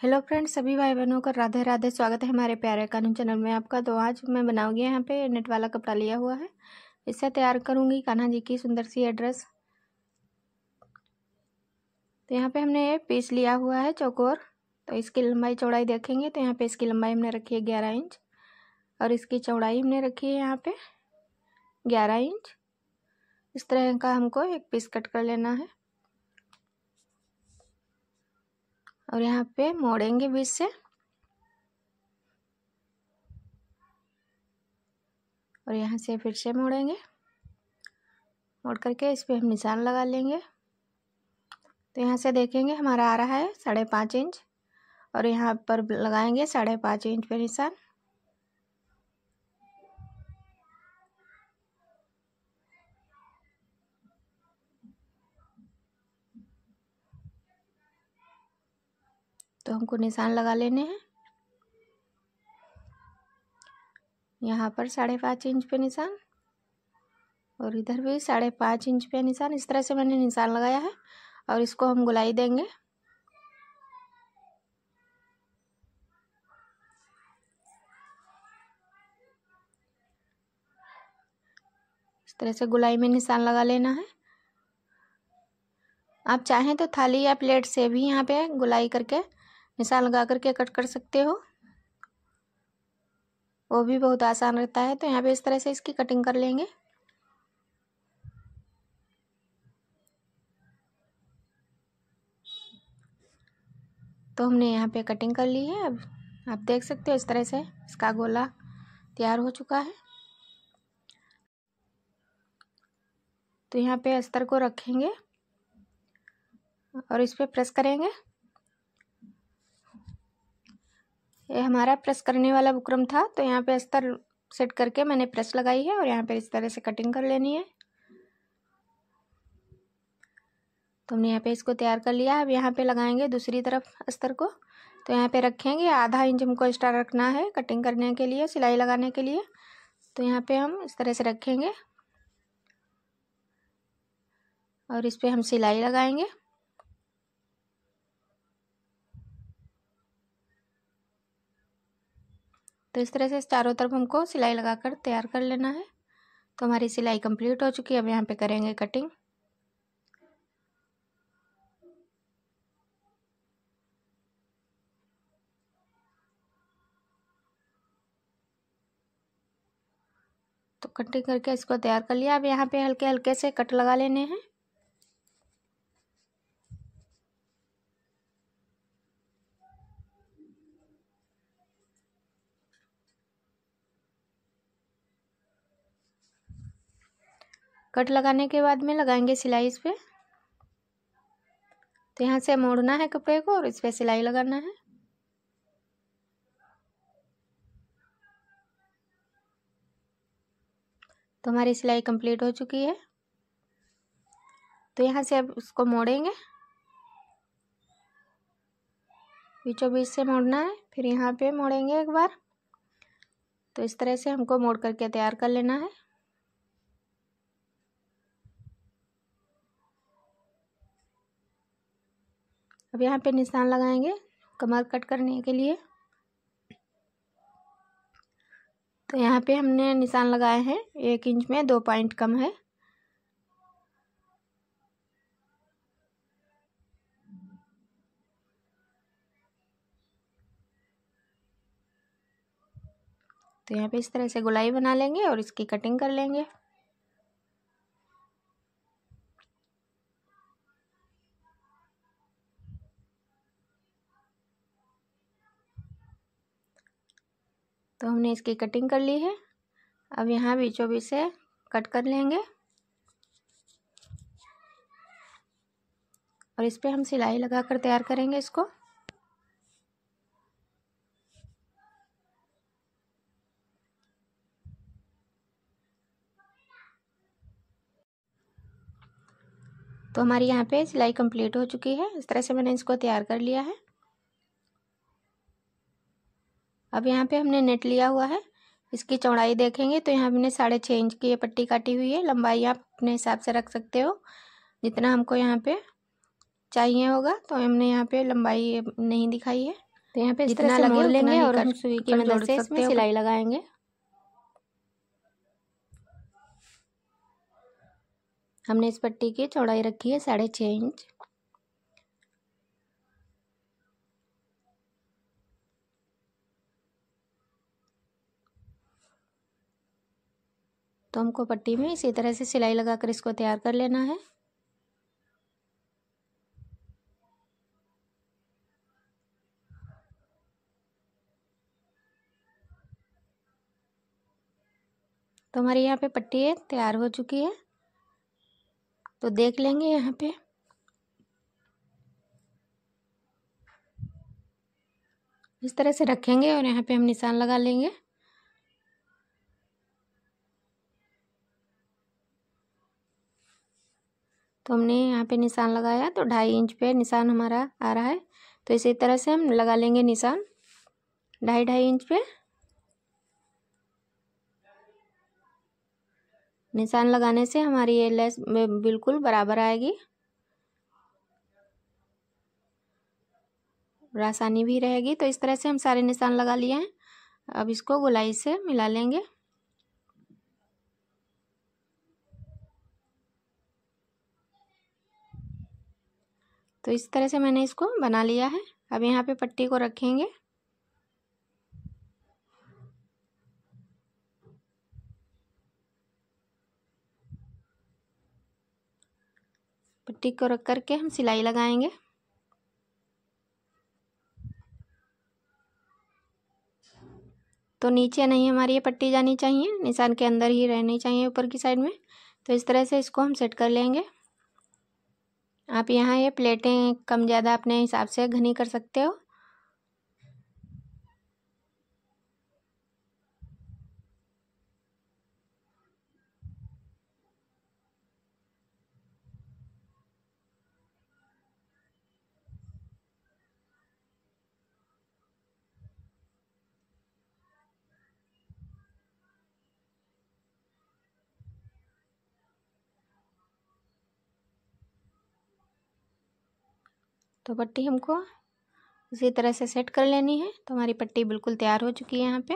Hello friends, सभी भाई बहनों को राधे राधे। स्वागत है हमारे प्यारे कानून चैनल में आपका। तो आज मैं बनाऊंगी यहाँ पे नेट वाला कपड़ा लिया हुआ है, इससे तैयार करूंगी कान्हा जी की सुंदर सी ड्रेस। तो यहाँ पे हमने पीस लिया हुआ है चौकोर। तो इसकी लंबाई चौड़ाई देखेंगे तो यहाँ पे इसकी लंबाई हमने रखी है 11 इंच और इसकी चौड़ाई हमने रखी है यहाँ पे 11 इंच। इस तरह का हमको एक पीस कट कर लेना है और यहाँ पे मोड़ेंगे बीच से और यहाँ से फिर से मोड़ेंगे। मोड़ करके इस पे हम निशान लगा लेंगे। तो यहाँ से देखेंगे हमारा आ रहा है 5.5 इंच और यहाँ पर लगाएंगे 5.5 इंच पे निशान। तो हमको निशान लगा लेने हैं। यहाँ पर 5.5 इंच पे निशान और इधर भी 5.5 इंच पे निशान। इस तरह से मैंने निशान लगाया है और इसको हम गोलाई देंगे। इस तरह से गोलाई में निशान लगा लेना है। आप चाहें तो थाली या प्लेट से भी यहाँ पे गोलाई करके निशान लगा करके कट कर सकते हो, वो भी बहुत आसान रहता है। तो यहाँ पे इस तरह से इसकी कटिंग कर लेंगे। तो हमने यहाँ पे कटिंग कर ली है। अब आप देख सकते हो इस तरह से इसका गोला तैयार हो चुका है। तो यहाँ पे अस्तर को रखेंगे और इस पे प्रेस करेंगे। ये हमारा प्रेस करने वाला बुकरम था। तो यहाँ पे अस्तर सेट करके मैंने प्रेस लगाई है और यहाँ पे इस तरह से कटिंग कर लेनी है। तो हमने यहाँ पे इसको तैयार कर लिया। अब यहाँ पे लगाएंगे दूसरी तरफ अस्तर को। तो यहाँ पे रखेंगे आधा इंच हमको एक्स्ट्रा रखना है कटिंग करने के लिए, सिलाई लगाने के लिए। तो यहाँ पे हम इस तरह से रखेंगे और इस पे हम सिलाई लगाएंगे। तो इस तरह से चारों तरफ हमको सिलाई लगाकर तैयार कर लेना है। तो हमारी सिलाई कंप्लीट हो चुकी है। अब यहाँ पे करेंगे कटिंग। तो कटिंग करके इसको तैयार कर लिया। अब यहाँ पे हल्के हल्के से कट लगा लेने हैं। कट लगाने के बाद में लगाएंगे सिलाई इस पे। तो यहाँ से मोड़ना है कपड़े को और इस पे सिलाई लगाना है। तो हमारी सिलाई कंप्लीट हो चुकी है। तो यहाँ से अब उसको मोड़ेंगे, बीचों बीच से मोड़ना है, फिर यहाँ पे मोड़ेंगे एक बार। तो इस तरह से हमको मोड़ करके तैयार कर लेना है। अब यहाँ पे निशान लगाएंगे कमर कट करने के लिए। तो यहाँ पे हमने निशान लगाए हैं 1 इंच में 2 पॉइंट कम है। तो यहाँ पे इस तरह से गोलाई बना लेंगे और इसकी कटिंग कर लेंगे। तो हमने इसकी कटिंग कर ली है। अब यहाँ बीचों बीच से कट कर लेंगे और इस पे हम सिलाई लगाकर तैयार करेंगे इसको। तो हमारी यहाँ पे सिलाई कंप्लीट हो चुकी है। इस तरह से मैंने इसको तैयार कर लिया है। अब यहाँ पे हमने नेट लिया हुआ है। इसकी चौड़ाई देखेंगे तो यहाँ हमने 6.5 इंच की ये पट्टी काटी हुई है। लंबाई आप अपने हिसाब से रख सकते हो जितना हमको यहाँ पे चाहिए होगा। तो हमने यहाँ पे लंबाई नहीं दिखाई है। तो यहाँ पे इस तरह से मोड़ लेंगे और हम सुई की मदद से इसमें सिलाई लगाएंगे। हमने इस पट्टी की चौड़ाई रखी है 6.5 इंच। तो हमको पट्टी में इसी तरह से सिलाई लगाकर इसको तैयार कर लेना है। तो हमारी यहाँ पे पट्टी है तैयार हो चुकी है। तो देख लेंगे यहाँ पे इस तरह से रखेंगे और यहाँ पे हम निशान लगा लेंगे। तो हमने यहाँ पे निशान लगाया तो 2.5 इंच पे निशान हमारा आ रहा है। तो इसी तरह से हम लगा लेंगे निशान 2.5 इंच पे। निशान लगाने से हमारी ये लेस बिल्कुल बराबर आएगी और आसानी भी रहेगी। तो इस तरह से हम सारे निशान लगा लिए हैं। अब इसको गोलाई से मिला लेंगे। तो इस तरह से मैंने इसको बना लिया है। अब यहाँ पे पट्टी को रखेंगे। पट्टी को रख करके हम सिलाई लगाएंगे। तो नीचे नहीं हमारी ये पट्टी जानी चाहिए, निशान के अंदर ही रहनी चाहिए ऊपर की साइड में। तो इस तरह से इसको हम सेट कर लेंगे। आप यहाँ ये प्लेटें कम ज़्यादा अपने हिसाब से घनी कर सकते हो। तो पट्टी हमको इसी तरह से सेट कर लेनी है। तो हमारी पट्टी बिल्कुल तैयार हो चुकी है यहाँ पे।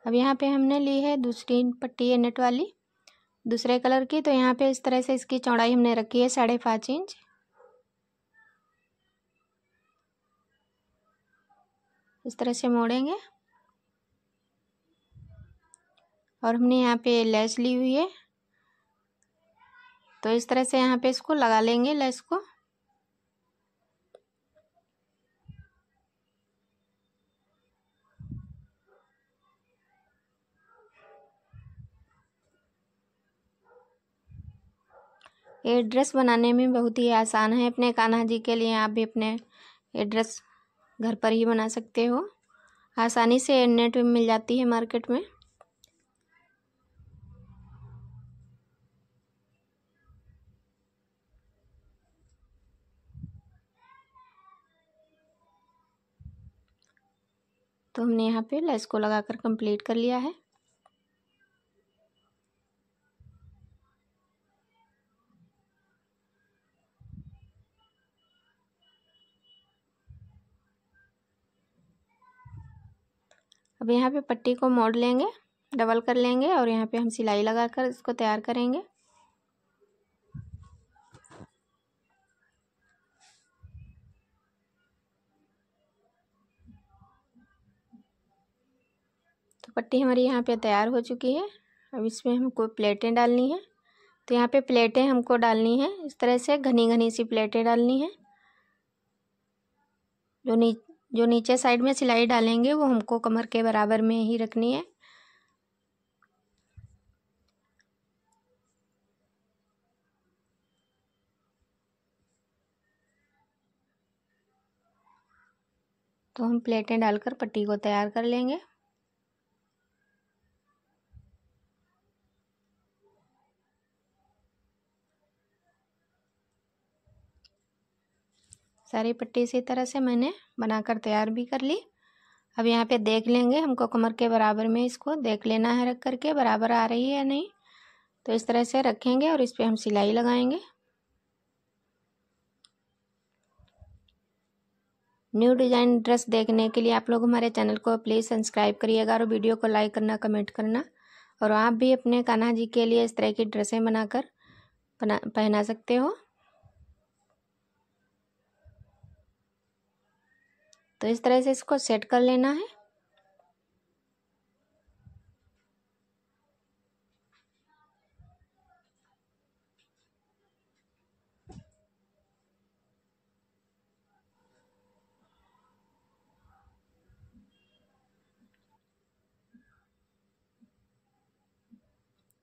अब यहाँ पे हमने ली है दूसरी पट्टी है नेट वाली दूसरे कलर की। तो यहाँ पे इस तरह से इसकी चौड़ाई हमने रखी है 5.5 इंच। इस तरह से मोड़ेंगे और हमने यहाँ पे लेस ली हुई है। तो इस तरह से यहाँ पे इसको लगा लेंगे लेस को। ये ड्रेस बनाने में बहुत ही आसान है। अपने कान्हा जी के लिए आप भी अपने ये ड्रेस घर पर ही बना सकते हो। आसानी से नेट में मिल जाती है मार्केट में। तो हमने यहाँ पे लेस को लगाकर कंप्लीट कर लिया है। अब यहाँ पे पट्टी को मोड़ लेंगे, डबल कर लेंगे और यहाँ पे हम सिलाई लगाकर इसको तैयार करेंगे। तो पट्टी हमारी यहाँ पे तैयार हो चुकी है। अब इसमें हमको प्लेटें डालनी है। तो यहाँ पे प्लेटें हमको डालनी है इस तरह से घनी घनी सी प्लेटें डालनी है। जो नीचे साइड में सिलाई डालेंगे वो हमको कमर के बराबर में ही रखनी है। तो हम प्लेटें डालकर पट्टी को तैयार कर लेंगे। सारी पट्टी इसी तरह से मैंने बनाकर तैयार भी कर ली। अब यहाँ पे देख लेंगे, हमको कमर के बराबर में इसको देख लेना है, रख करके बराबर आ रही है या नहीं। तो इस तरह से रखेंगे और इस पर हम सिलाई लगाएंगे। न्यू डिज़ाइन ड्रेस देखने के लिए आप लोग हमारे चैनल को प्लीज़ सब्सक्राइब करिएगा और वीडियो को लाइक करना, कमेंट करना। और आप भी अपने कान्हा जी के लिए इस तरह की ड्रेसें बनाकर पहना सकते हो। तो इस तरह से इसको सेट कर लेना है।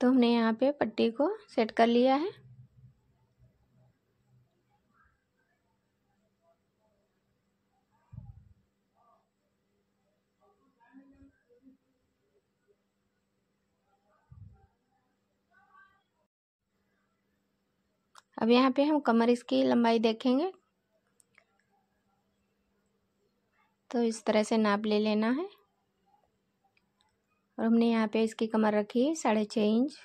तो हमने यहाँ पे पट्टी को सेट कर लिया है। अब यहाँ पे हम कमर इसकी लंबाई देखेंगे। तो इस तरह से नाप ले लेना है। और हमने यहाँ पे इसकी कमर रखी है 6.5 इंच।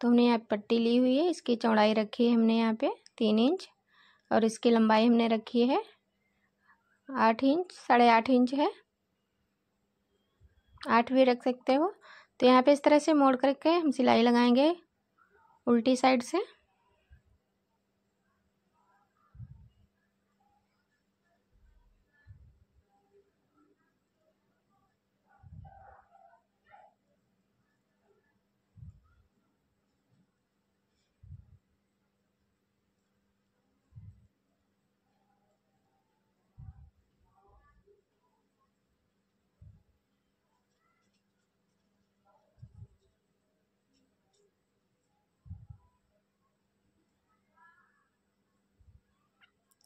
तो हमने यहाँ पट्टी ली हुई है, इसकी चौड़ाई रखी है हमने यहाँ पे 3 इंच और इसकी लंबाई हमने रखी है 8 इंच, 8.5 इंच है, 8 भी रख सकते हो। तो यहाँ पे इस तरह से मोड़ करके हम सिलाई लगाएंगे उल्टी साइड से।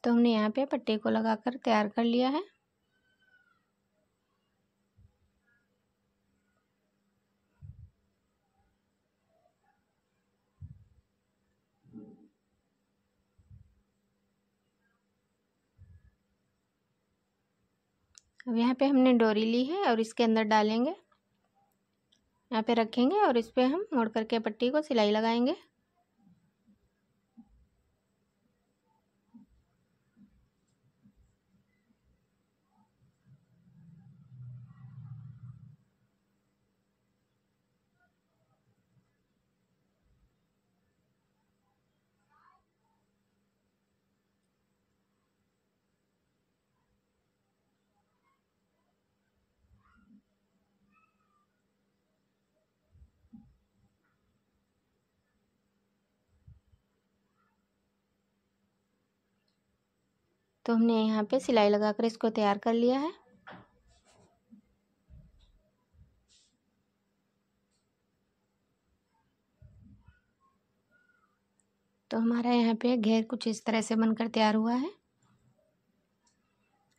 तो हमने यहाँ पे पट्टी को लगाकर तैयार कर लिया है। अब यहाँ पे हमने डोरी ली है और इसके अंदर डालेंगे, यहाँ पे रखेंगे और इस पे हम मोड़ करके पट्टी को सिलाई लगाएंगे। तो हमने यहाँ पे सिलाई लगाकर इसको तैयार कर लिया है। तो हमारा यहाँ पे घेर कुछ इस तरह से बनकर तैयार हुआ है।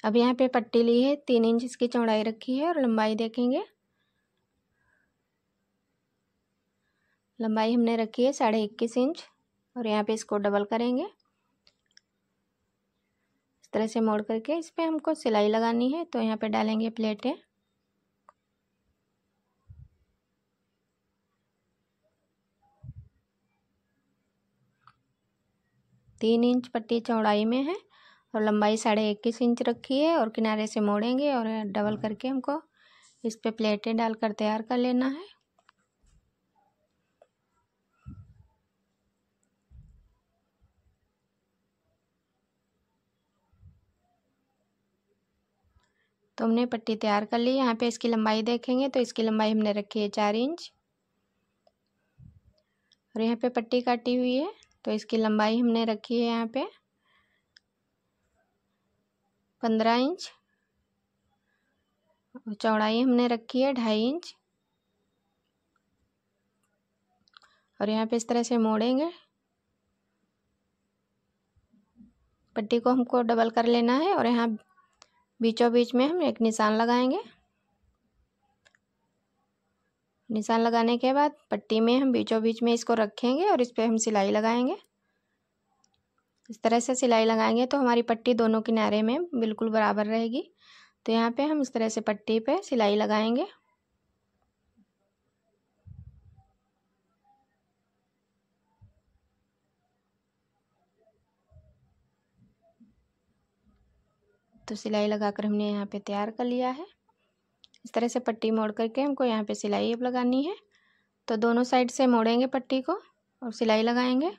अब यहाँ पे पट्टी ली है 3 इंच इसकी चौड़ाई रखी है और लंबाई देखेंगे, लंबाई हमने रखी है 21.5 इंच और यहाँ पे इसको डबल करेंगे। इस तरह से मोड़ करके इस पे हमको सिलाई लगानी है। तो यहाँ पे डालेंगे प्लेटें। तीन इंच पट्टी चौड़ाई में है और लंबाई 21.5 इंच रखी है और किनारे से मोड़ेंगे और डबल करके हमको इस पे प्लेटें डालकर तैयार कर लेना है। तो हमने पट्टी तैयार कर ली। यहाँ पे इसकी लंबाई देखेंगे तो इसकी लंबाई हमने रखी है 4 इंच और यहाँ पे पट्टी काटी हुई है तो इसकी लंबाई हमने रखी है यहाँ पे 15 इंच और चौड़ाई हमने रखी है 2.5 इंच और यहाँ पे इस तरह से मोड़ेंगे। पट्टी को हमको डबल कर लेना है और यहाँ बीचों बीच में हम एक निशान लगाएंगे। निशान लगाने के बाद पट्टी में हम बीचों बीच में इसको रखेंगे और इस पे हम सिलाई लगाएंगे। इस तरह से सिलाई लगाएंगे तो हमारी पट्टी दोनों किनारे में बिल्कुल बराबर रहेगी। तो यहाँ पे हम इस तरह से पट्टी पे सिलाई लगाएंगे। तो सिलाई लगाकर हमने यहाँ पे तैयार कर लिया है। इस तरह से पट्टी मोड़ करके हमको यहाँ पे सिलाई अब लगानी है। तो दोनों साइड से मोड़ेंगे पट्टी को और सिलाई लगाएंगे।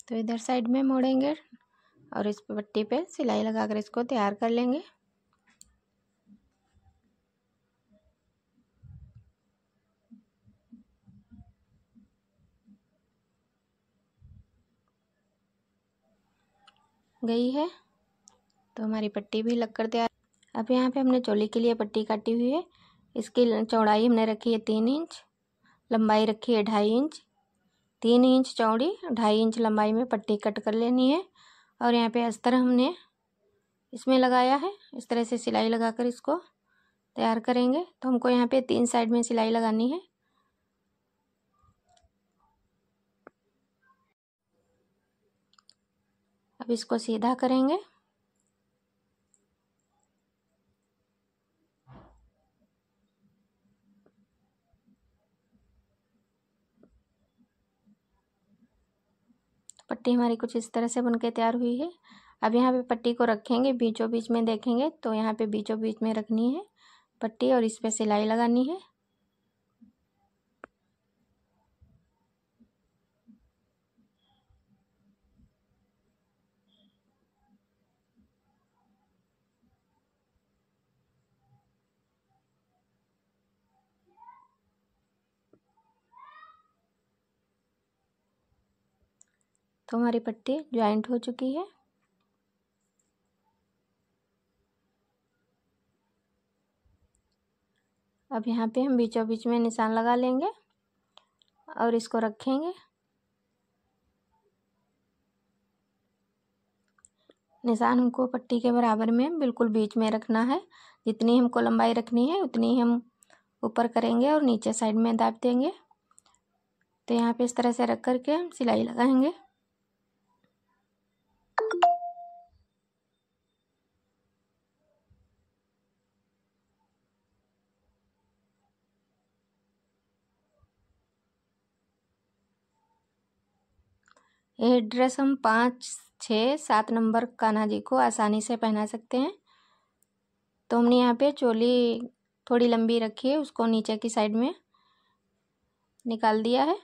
तो इधर साइड में मोड़ेंगे और इस पट्टी पे सिलाई लगाकर इसको तैयार कर लेंगे। गई है तो हमारी पट्टी भी लगकर तैयार। अब यहाँ पे हमने चोली के लिए पट्टी काटी हुई है। इसकी चौड़ाई हमने रखी है 3 इंच, लंबाई रखी है 2.5 इंच। 3 इंच चौड़ी 2.5 इंच लंबाई में पट्टी कट कर लेनी है। और यहाँ पे अस्तर हमने इसमें लगाया है। इस तरह से सिलाई लगाकर इसको तैयार करेंगे। तो हमको यहाँ पे 3 साइड में सिलाई लगानी है। अब इसको सीधा करेंगे। पट्टी हमारी कुछ इस तरह से बनके तैयार हुई है। अब यहाँ पे पट्टी को रखेंगे, बीचों बीच में देखेंगे तो यहाँ पे बीचों बीच में रखनी है पट्टी और इस पे सिलाई लगानी है। तो हमारी पट्टी ज्वाइंट हो चुकी है। अब यहाँ पे हम बीचों बीच में निशान लगा लेंगे और इसको रखेंगे। निशान हमको पट्टी के बराबर में बिल्कुल बीच में रखना है। जितनी हमको लंबाई रखनी है उतनी हम ऊपर करेंगे और नीचे साइड में दाब देंगे। तो यहाँ पे इस तरह से रख करके हम सिलाई लगाएंगे। ये ड्रेस हम 5, 6, 7 नंबर कान्हा जी को आसानी से पहना सकते हैं। तो हमने यहाँ पे चोली थोड़ी लंबी रखी है, उसको नीचे की साइड में निकाल दिया है।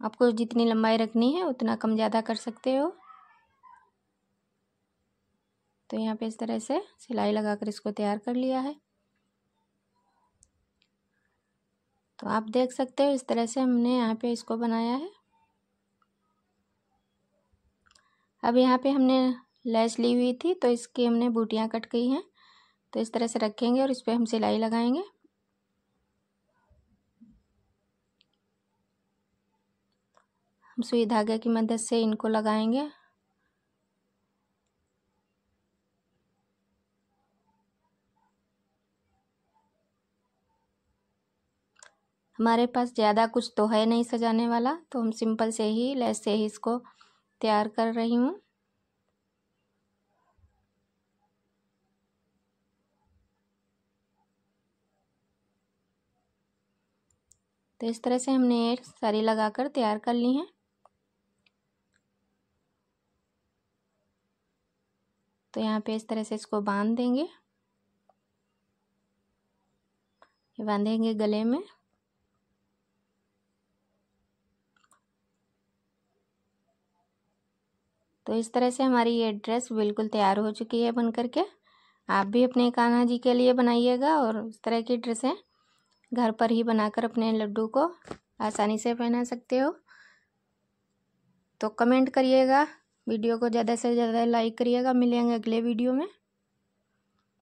आपको जितनी लंबाई रखनी है उतना कम ज़्यादा कर सकते हो। तो यहाँ पे इस तरह से सिलाई लगाकर इसको तैयार कर लिया है। तो आप देख सकते हो इस तरह से हमने यहाँ पे इसको बनाया है। अब यहाँ पे हमने लेस ली हुई थी तो इसकी हमने बूटियाँ कट गई हैं। तो इस तरह से रखेंगे और इस पर हम सिलाई लगाएंगे। हम सुई धागे की मदद से इनको लगाएंगे। हमारे पास ज़्यादा कुछ तो है नहीं सजाने वाला, तो हम सिंपल से ही लेस से ही इसको तैयार कर रही हूँ। तो इस तरह से हमने ये सारी लगाकर तैयार कर ली हैं। तो यहाँ पे इस तरह से इसको बांध देंगे, बांधेंगे गले में। तो तो इस तरह से हमारी ये ड्रेस बिल्कुल तैयार हो चुकी है बन करके। आप भी अपने कान्हा जी के लिए बनाइएगा और इस तरह की ड्रेसें घर पर ही बनाकर अपने लड्डू को आसानी से पहना सकते हो। तो कमेंट करिएगा, वीडियो को ज़्यादा से ज़्यादा लाइक करिएगा। मिलेंगे अगले वीडियो में।